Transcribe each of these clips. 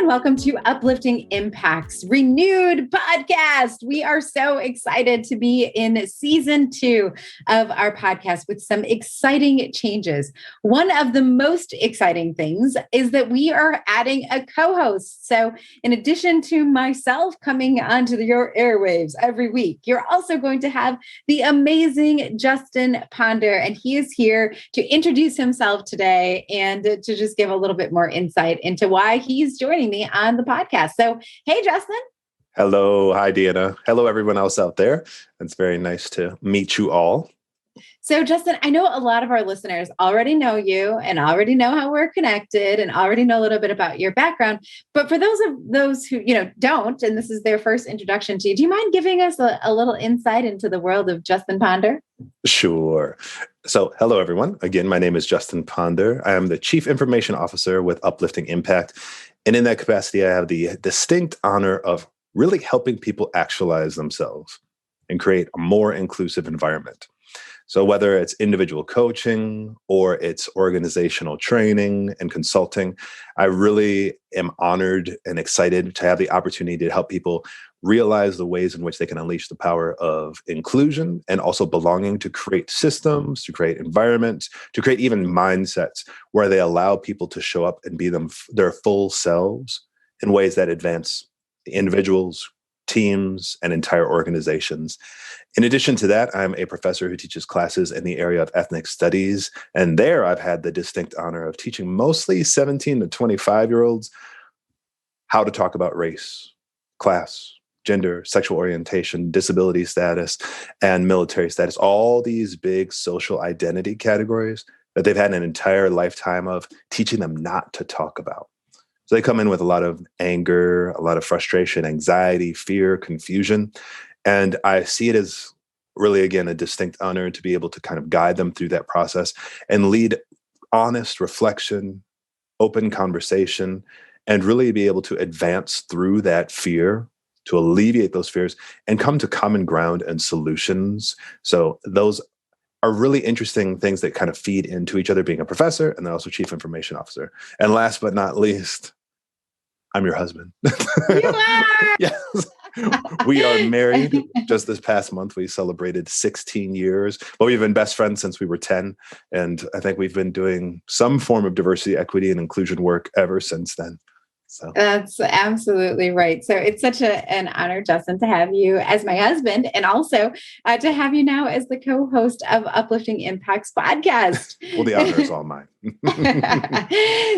and welcome to Uplifting Impact's renewed podcast. We are so excited to be in season 2 of our podcast with some exciting changes. One of the most exciting things is that we are adding a co-host. So in addition to myself coming onto your airwaves every week, you're also going to have the amazing Justin Ponder, and he is here to introduce himself today and to just give a little bit more insight into why he's joining me on the podcast. So, hey, Justin. Hello. Hi, Deanna. Hello, everyone else out there. It's very nice to meet you all. So, Justin, I know a lot of our listeners already know you and already know how we're connected and already know a little bit about your background. But for those who don't, and this is their first introduction to you, do you mind giving us a little insight into the world of Justin Ponder? Sure. So, hello, everyone. Again, my name is Justin Ponder. I am the Chief Information Officer with Uplifting Impact. And in that capacity, I have the distinct honor of really helping people actualize themselves and create a more inclusive environment. So whether it's individual coaching or it's organizational training and consulting, I really am honored and excited to have the opportunity to help people realize the ways in which they can unleash the power of inclusion and also belonging, to create systems, to create environments, to create even mindsets where they allow people to show up and be their full selves in ways that advance the individuals, teams, and entire organizations. In addition to that, I'm a professor who teaches classes in the area of ethnic studies. And there I've had the distinct honor of teaching mostly 17 to 25-year-olds how to talk about race, class, gender, sexual orientation, disability status, and military status, all these big social identity categories that they've had an entire lifetime of teaching them not to talk about. So they come in with a lot of anger, a lot of frustration, anxiety, fear, confusion. And I see it as really, again, a distinct honor to be able to kind of guide them through that process and lead honest reflection, open conversation, and really be able to advance through that fear, to alleviate those fears and come to common ground and solutions. So those are really interesting things that kind of feed into each other, being a professor and then also Chief Information Officer. And last but not least, I'm your husband. You are! Yes. We are married. Just this past month, we celebrated 16 years. But we've been best friends since we were 10. And I think we've been doing some form of diversity, equity, and inclusion work ever since then. So that's absolutely right. So it's such an honor, Justin, to have you as my husband and also to have you now as the co-host of Uplifting Impact's podcast. Well, the honor is all mine.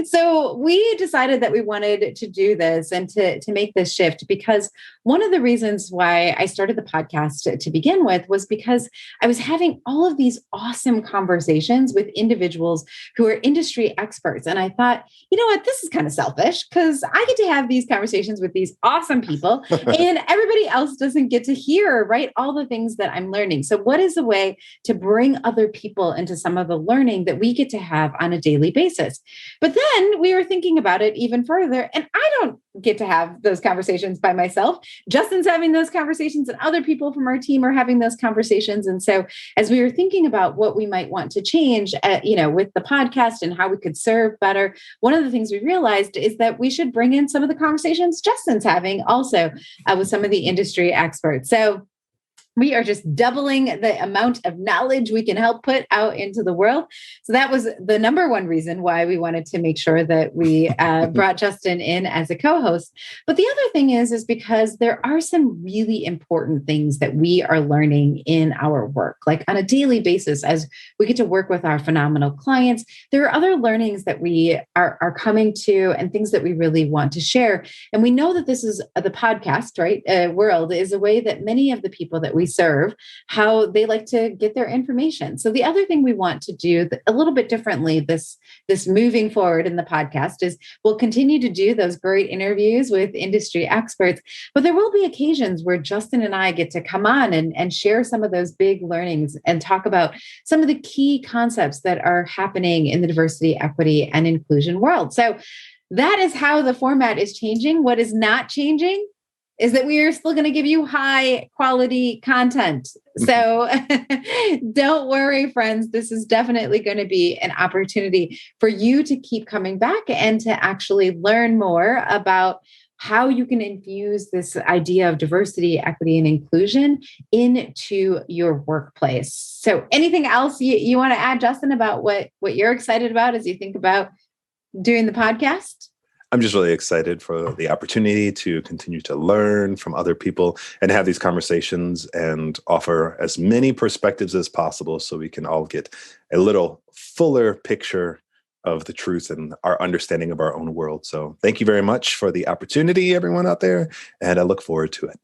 So we decided that we wanted to do this and to make this shift because one of the reasons why I started the podcast to begin with was because I was having all of these awesome conversations with individuals who are industry experts. And I thought, you know what, this is kind of selfish because I get to have these conversations with these awesome people and everybody else doesn't get to hear, right, all the things that I'm learning. So what is a way to bring other people into some of the learning that we get to have on a daily basis? But then we were thinking about it even further, and I don't get to have those conversations by myself. Justin's having those conversations and other people from our team are having those conversations. And so as we were thinking about what we might want to change, with the podcast and how we could serve better, one of the things we realized is that we should bring in some of the conversations Justin's having also with some of the industry experts. So we are just doubling the amount of knowledge we can help put out into the world. So that was the number one reason why we wanted to make sure that we brought Justin in as a co-host. But the other thing is because there are some really important things that we are learning in our work, like on a daily basis, as we get to work with our phenomenal clients. There are other learnings that we are coming to and things that we really want to share. And we know that this is the podcast, right? World is a way that many of the people that we serve, how they like to get their information. So the other thing we want to do a little bit differently this moving forward in the podcast is we'll continue to do those great interviews with industry experts, but there will be occasions where Justin and I get to come on and share some of those big learnings and talk about some of the key concepts that are happening in the diversity, equity, and inclusion world. So that is how the format is changing. What is not changing is that we are still going to give you high quality content. So don't worry, friends. This is definitely going to be an opportunity for you to keep coming back and to actually learn more about how you can infuse this idea of diversity, equity, and inclusion into your workplace. So anything else you want to add, Justin, about what you're excited about as you think about doing the podcast? I'm just really excited for the opportunity to continue to learn from other people and have these conversations and offer as many perspectives as possible so we can all get a little fuller picture of the truth and our understanding of our own world. So thank you very much for the opportunity, everyone out there, and I look forward to it.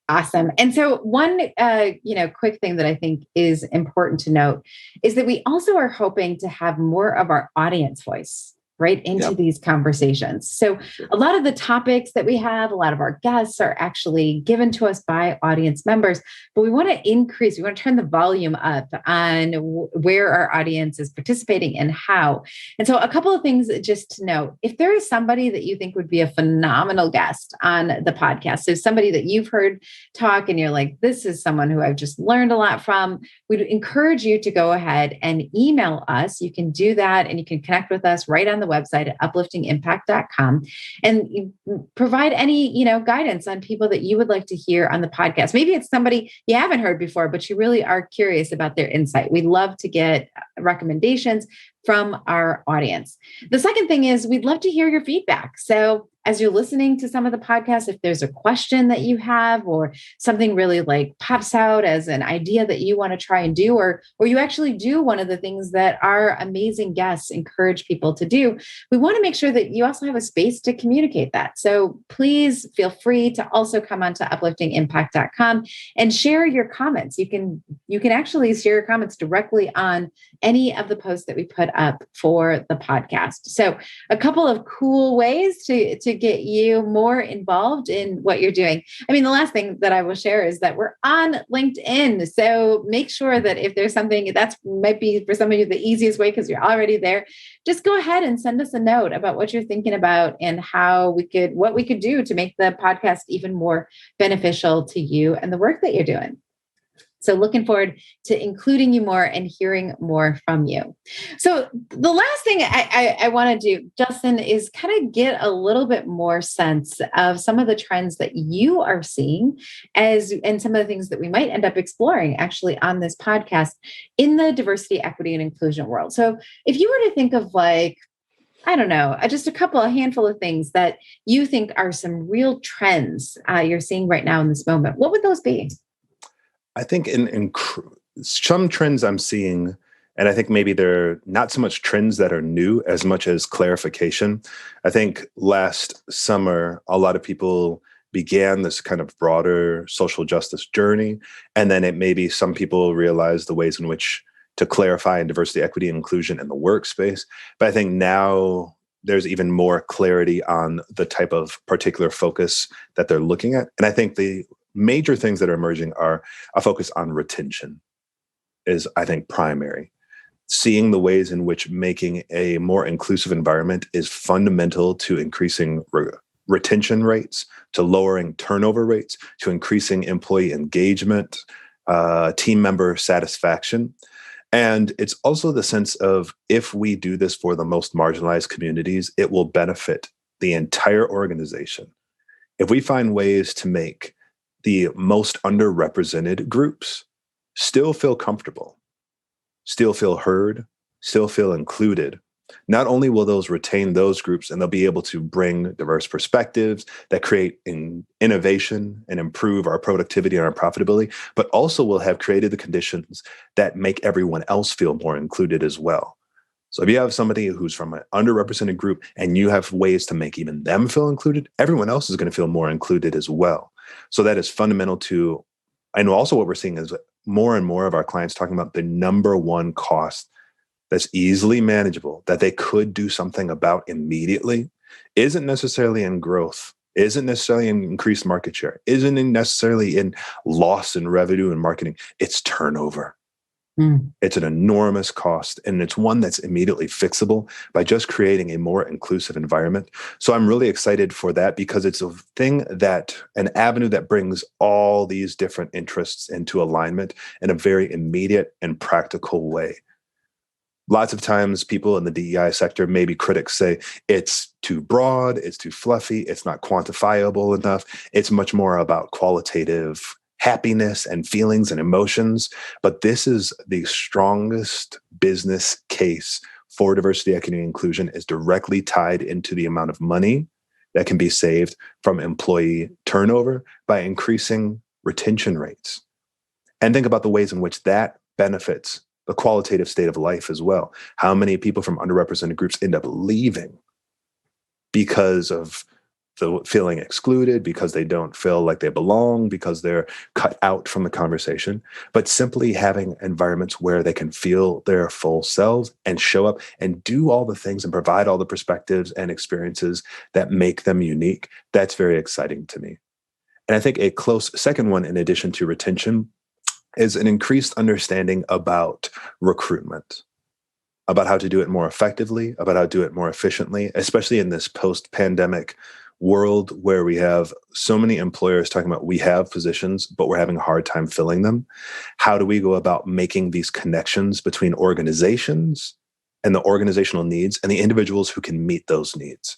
Awesome. And so one, quick thing that I think is important to note is that we also are hoping to have more of our audience voice right into these conversations. So a lot of the topics that we have, a lot of our guests are actually given to us by audience members, but we want to turn the volume up on where our audience is participating and how. And so a couple of things just to note, if there is somebody that you think would be a phenomenal guest on the podcast, so somebody that you've heard talk and you're like, this is someone who I've just learned a lot from, we'd encourage you to go ahead and email us. You can do that and you can connect with us right on the website at upliftingimpact.com and provide any, guidance on people that you would like to hear on the podcast. Maybe it's somebody you haven't heard before, but you really are curious about their insight. We'd love to get recommendations from our audience. The second thing is we'd love to hear your feedback. So as you're listening to some of the podcasts, if there's a question that you have or something really like pops out as an idea that you want to try and do, or you actually do one of the things that our amazing guests encourage people to do, we want to make sure that you also have a space to communicate that. So please feel free to also come onto upliftingimpact.com and share your comments. You can actually share your comments directly on any of the posts that we put up for the podcast. So a couple of cool ways to get you more involved in what you're doing. I mean, the last thing that I will share is that we're on LinkedIn. So make sure that if there's something that might be for some of you the easiest way because you're already there, just go ahead and send us a note about what you're thinking about and what we could do to make the podcast even more beneficial to you and the work that you're doing. So looking forward to including you more and hearing more from you. So the last thing I want to do, Justin, is kind of get a little bit more sense of some of the trends that you are seeing and some of the things that we might end up exploring actually on this podcast in the diversity, equity, and inclusion world. So if you were to think of just a handful of things that you think are some real trends you're seeing right now in this moment, what would those be? I think in some trends I'm seeing, and I think maybe they're not so much trends that are new as much as clarification. I think last summer, a lot of people began this kind of broader social justice journey. And then maybe some people realized the ways in which to clarify in diversity, equity, and inclusion in the workspace. But I think now there's even more clarity on the type of particular focus that they're looking at. And I think the major things that are emerging are a focus on retention is, I think, primary. Seeing the ways in which making a more inclusive environment is fundamental to increasing retention rates, to lowering turnover rates, to increasing employee engagement, team member satisfaction. And it's also the sense of if we do this for the most marginalized communities, it will benefit the entire organization. If we find ways to make the most underrepresented groups still feel comfortable, still feel heard, still feel included, not only will those retain those groups and they'll be able to bring diverse perspectives that create innovation and improve our productivity and our profitability, but also will have created the conditions that make everyone else feel more included as well. So if you have somebody who's from an underrepresented group and you have ways to make even them feel included, everyone else is going to feel more included as well. So that is fundamental to, and also what we're seeing is more and more of our clients talking about the number one cost that's easily manageable, that they could do something about immediately, isn't necessarily in growth, isn't necessarily in increased market share, isn't necessarily in loss in revenue and marketing. It's turnover. Mm. It's an enormous cost, and it's one that's immediately fixable by just creating a more inclusive environment. So I'm really excited for that because it's a thing an avenue that brings all these different interests into alignment in a very immediate and practical way. Lots of times people in the DEI sector, maybe critics say it's too broad, it's too fluffy, it's not quantifiable enough. It's much more about qualitative happiness and feelings and emotions. But this is the strongest business case for diversity, equity, and inclusion is directly tied into the amount of money that can be saved from employee turnover by increasing retention rates. And think about the ways in which that benefits the qualitative state of life as well. How many people from underrepresented groups end up leaving because of the feeling excluded, because they don't feel like they belong, because they're cut out from the conversation, but simply having environments where they can feel their full selves and show up and do all the things and provide all the perspectives and experiences that make them unique. That's very exciting to me. And I think a close second one, in addition to retention, is an increased understanding about recruitment, about how to do it more effectively, about how to do it more efficiently, especially in this post-pandemic world where we have so many employers talking about we have positions, but we're having a hard time filling them. How do we go about making these connections between organizations and the organizational needs and the individuals who can meet those needs?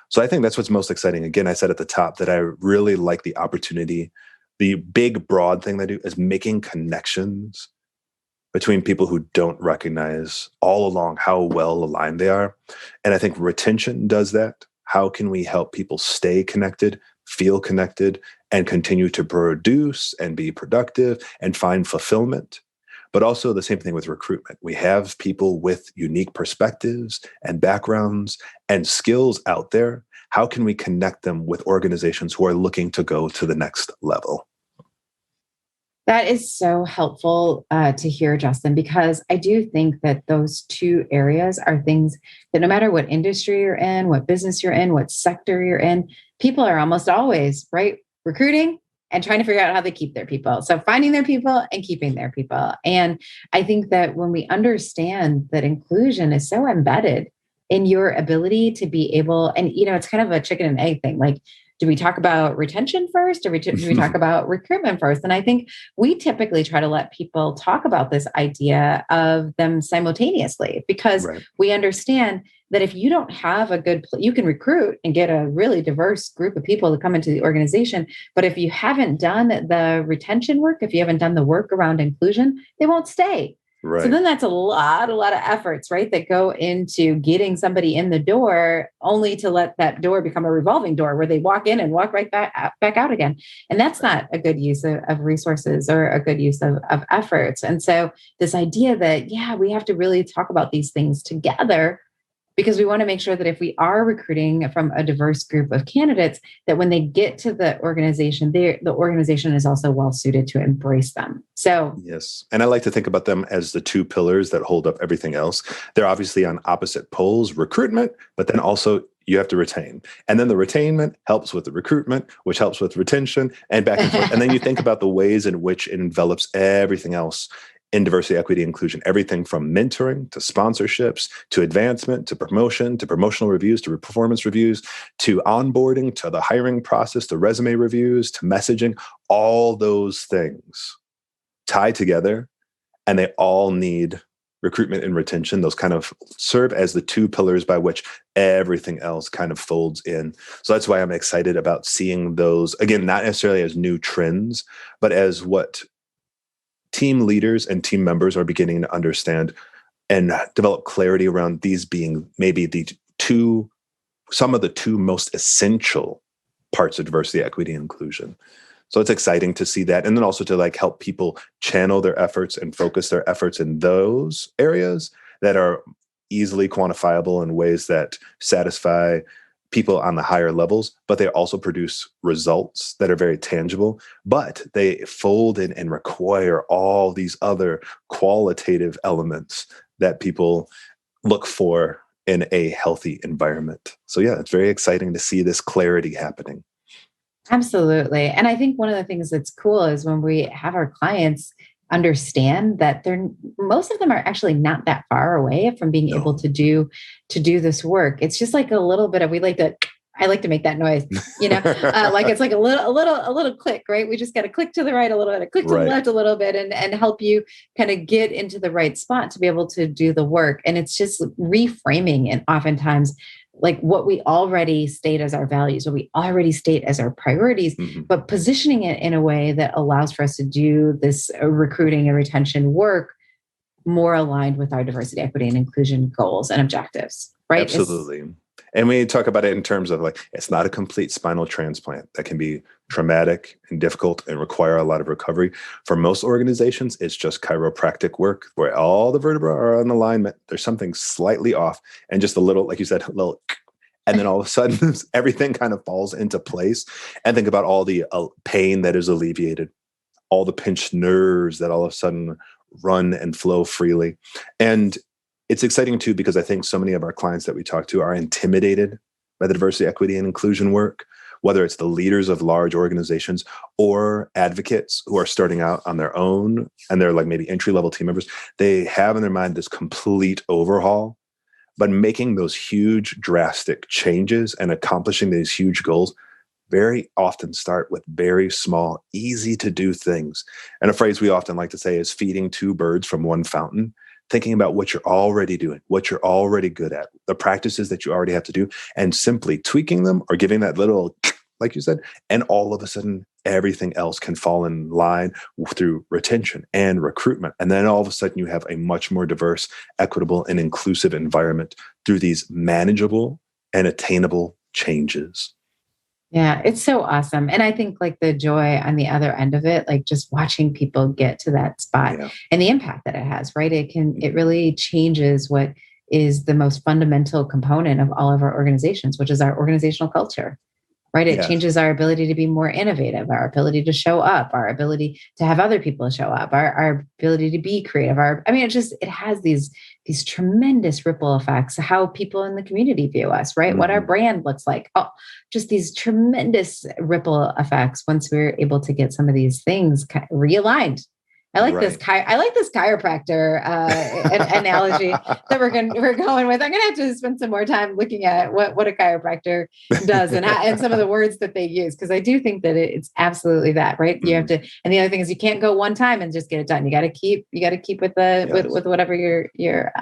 So I think that's what's most exciting. Again, I said at the top that I really like the opportunity. The big, broad thing they do is making connections between people who don't recognize all along how well aligned they are. And I think retention does that. How can we help people stay connected, feel connected, and continue to produce and be productive and find fulfillment? But also the same thing with recruitment. We have people with unique perspectives and backgrounds and skills out there. How can we connect them with organizations who are looking to go to the next level? That is so helpful to hear, Justin, because I do think that those two areas are things that no matter what industry you're in, what business you're in, what sector you're in, people are almost always, right, recruiting and trying to figure out how they keep their people. So finding their people and keeping their people. And I think that when we understand that inclusion is so embedded in your ability to be able, and it's kind of a chicken and egg thing. Like, do we talk about retention first, or do we talk about recruitment first? And I think we typically try to let people talk about this idea of them simultaneously, because Right. we understand that if you don't have a good, you can recruit and get a really diverse group of people to come into the organization. But if you haven't done the retention work, if you haven't done the work around inclusion, they won't stay. Right. So then that's a lot of efforts, right, that go into getting somebody in the door, only to let that door become a revolving door where they walk in and walk right back out again. And that's not a good use of resources or a good use of efforts. And so this idea that, yeah, we have to really talk about these things together, because we want to make sure that if we are recruiting from a diverse group of candidates, that when they get to the organization, the organization is also well suited to embrace them. So yes. And I like to think about them as the two pillars that hold up everything else. They're obviously on opposite poles, recruitment, but then also you have to retain. And then the retainment helps with the recruitment, which helps with retention, and back and forth. And then you think about the ways in which it envelops everything else in diversity, equity, inclusion, everything from mentoring to sponsorships, to advancement, to promotion, to promotional reviews, to performance reviews, to onboarding, to the hiring process, to resume reviews, to messaging. All those things tie together, and they all need recruitment and retention. Those kind of serve as the two pillars by which everything else kind of folds in. So that's why I'm excited about seeing those, again, not necessarily as new trends, but as what team leaders and team members are beginning to understand and develop clarity around these being maybe some of the two most essential parts of diversity, equity, and inclusion. So it's exciting to see that. And then also to help people channel their efforts and focus their efforts in those areas that are easily quantifiable in ways that satisfy people on the higher levels, but they also produce results that are very tangible, but they fold in and require all these other qualitative elements that people look for in a healthy environment. So yeah, it's very exciting to see this clarity happening. absolutely. And I think one of the things that's cool is when we have our clients understand that most of them are actually not that far away from being able to do this work. It's just like a little bit of, I like to make that noise, like it's like a little click, right? We just got to click to the right a little bit, a click to the left a little bit, and help you kind of get into the right spot to be able to do the work. And it's just reframing, and oftentimes like what we already state as our values, what we already state as our priorities, but positioning it in a way that allows for us to do this recruiting and retention work more aligned with our diversity, equity, and inclusion goals and objectives, right? Absolutely. And we talk about it in terms of like, it's not a complete spinal transplant that can be traumatic and difficult and require a lot of recovery. For most organizations, it's just chiropractic work where all the vertebrae are in alignment. There's something slightly off and just a little, like you said, a little, and then all of a sudden everything kind of falls into place. And think about all the pain that is alleviated, all the pinched nerves that all of a sudden run and flow freely. And it's exciting too, because I think so many of our clients that we talk to are intimidated by the diversity, equity, and inclusion work, whether it's the leaders of large organizations or advocates who are starting out on their own and they're like maybe entry-level team members. They have in their mind this complete overhaul, but making those huge, drastic changes and accomplishing these huge goals very often start with very small, easy to do things. And a phrase we often like to say is feeding two birds from one fountain. Thinking about what you're already doing, what you're already good at, the practices that you already have to do, and simply tweaking them or giving that little, like you said, and all of a sudden, everything else can fall in line through retention and recruitment. And then all of a sudden, you have a much more diverse, equitable, and inclusive environment through these manageable and attainable changes. Yeah, it's so awesome. And I think like the joy on the other end of it, like just watching people get to that spot and the impact that it has, right? It really changes what is the most fundamental component of all of our organizations, which is our organizational culture, right? It changes our ability to be more innovative, our ability to show up, our ability to have other people show up, our ability to be creative. It has these tremendous ripple effects, how people in the community view us, right? What our brand looks like. Oh, just these tremendous ripple effects once we're able to get some of these things realigned. I like this. I like this chiropractor analogy that we're going with. I'm going to have to spend some more time looking at what a chiropractor does and some of the words that they use, because I do think that it's absolutely that, right? You have to, and the other thing is you can't go one time and just get it done. You got to keep with with whatever your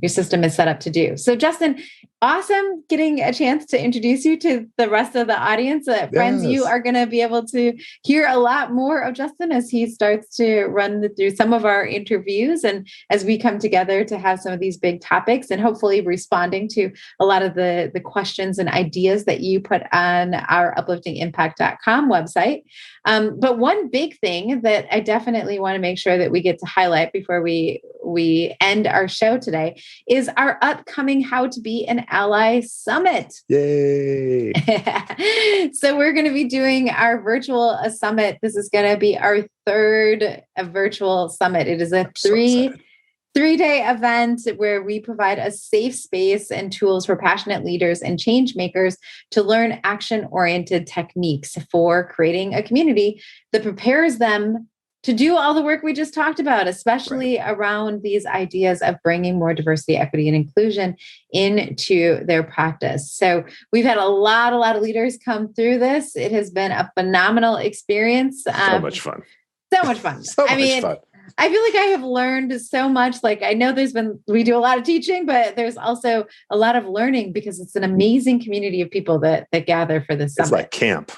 system is set up to do. So Justin, awesome getting a chance to introduce you to the rest of the audience. Friends, you are going to be able to hear a lot more of Justin as he starts to run through some of our interviews and as we come together to have some of these big topics and hopefully responding to a lot of the questions and ideas that you put on our upliftingimpact.com website. But one big thing that I definitely want to make sure that we get to highlight before we end our show today is our upcoming How to Be an Ally Summit. Yay! So we're going to be doing our virtual summit. This is going to be our third virtual summit. It is a three-day event where we provide a safe space and tools for passionate leaders and change makers to learn action-oriented techniques for creating a community that prepares them to do all the work we just talked about, especially around these ideas of bringing more diversity, equity, and inclusion into their practice. So we've had a lot of leaders come through this. It has been a phenomenal experience. So much fun. So much fun. I feel like I have learned so much. Like I know we do a lot of teaching, but there's also a lot of learning because it's an amazing community of people that gather for this summit. It's like camp.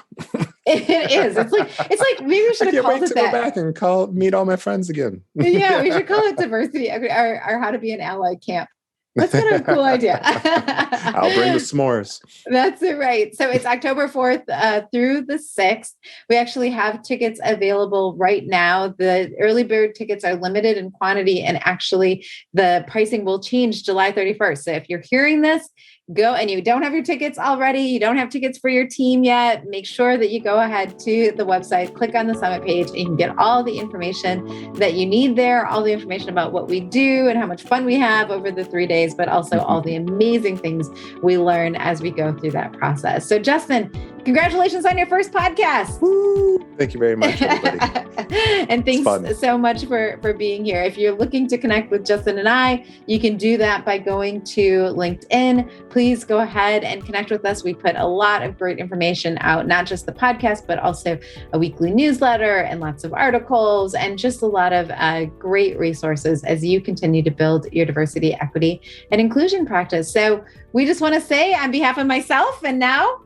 It is. It's like maybe we should have called it that. Go back and meet all my friends again. Yeah, we should call it diversity or how to be an ally camp. That's kind of a cool idea. I'll bring the s'mores. That's it, right. So it's October 4th through the 6th. We actually have tickets available right now. The early bird tickets are limited in quantity, and actually the pricing will change July 31st. So if you're hearing this, go and you don't have your tickets already, you don't have tickets for your team yet, make sure that you go ahead to the website, click on the summit page, and you can get all the information that you need there, all the information about what we do and how much fun we have over the 3 days, but also all the amazing things we learn as we go through that process. So Justin, congratulations on your first podcast. Woo! Thank you very much, everybody. And thanks so much for being here. If you're looking to connect with Justin and I, you can do that by going to LinkedIn. Please go ahead and connect with us. We put a lot of great information out, not just the podcast, but also a weekly newsletter and lots of articles and just a lot of great resources as you continue to build your diversity, equity, and inclusion practice. So we just want to say on behalf of myself and now,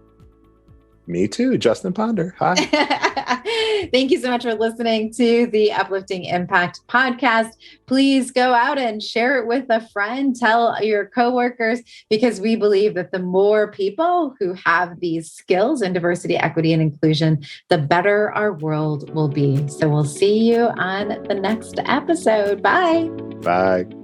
me too, Justin Ponder. Hi. Thank you so much for listening to the Uplifting Impact podcast. Please go out and share it with a friend, tell your coworkers, because we believe that the more people who have these skills in diversity, equity, and inclusion, the better our world will be. So we'll see you on the next episode. Bye. Bye.